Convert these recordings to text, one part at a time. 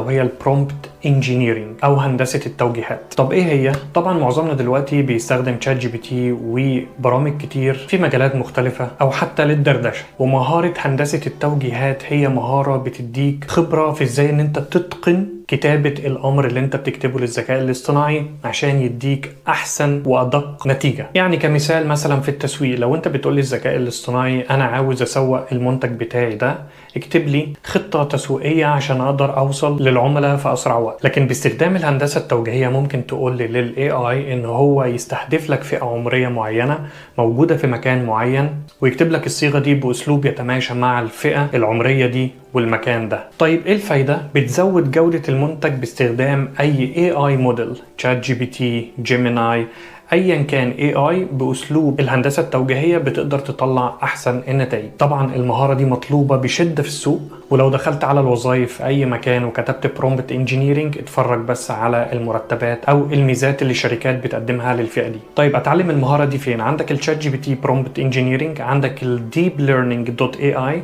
وهي البرومبت انجينيرنج او هندسه التوجيهات. طب ايه هي؟ طبعا معظمنا دلوقتي بيستخدم تشات جي بي تي وبرامج كتير في مجالات مختلفه او حتى للدردشه، ومهاره هندسه التوجيهات هي مهاره بتديك خبره في ازاي ان انت تتقن كتابة الأمر اللي أنت بتكتبه للذكاء الاصطناعي عشان يديك أحسن وأدق نتيجة. يعني كمثال مثلا في التسويق، لو أنت بتقول للذكاء الاصطناعي أنا عاوز أسوق المنتج بتاعي ده، اكتب لي خطة تسويقية عشان أقدر أوصل للعملاء في أسرع وقت. لكن باستخدام الهندسة التوجيهية ممكن تقول لل AI إن هو يستهدف لك فئة عمرية معينة موجودة في مكان معين، ويكتب لك الصيغة دي بأسلوب يتماشى مع الفئة العمرية دي والمكان ده. طيب ايه الفايدة؟ بتزود جودة المنتج باستخدام اي AI موديل، تشات جي بي تي، جيميناي، ايا كان AI باسلوب الهندسة التوجيهية بتقدر تطلع احسن النتائج. طبعا المهارة دي مطلوبة بشدة في السوق، ولو دخلت على الوظائف في اي مكان وكتبت برومبت انجينيرنج اتفرج بس على المرتبات او الميزات اللي الشركات بتقدمها للفئة دي. طيب اتعلم المهارة دي فين؟ عندك الشات جي بي تي برومبت انجينيرنج، عندك الديب ليرنينج دوت AI،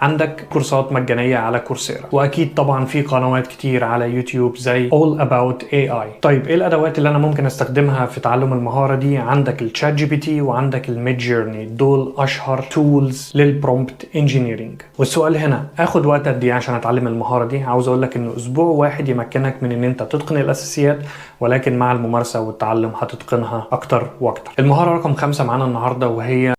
عندك كورسات مجانية على كورسيرا، واكيد طبعا في قنوات كتير على يوتيوب زي All About AI. طيب ايه الادوات اللي انا ممكن استخدمها في تعلم المهارة دي؟ عندك الشات جي بي تي وعندك الميد جيرني، دول اشهر تولز للبرومبت انجينيرنج. والسؤال هنا، اخد وقت قد ايه عشان اتعلم المهارة دي؟ عاوز اقول لك ان اسبوع واحد يمكنك من ان انت تتقن الاساسيات، ولكن مع الممارسة والتعلم هتتقنها اكتر واكتر. المهارة رقم 5 معانا النهاردة وهي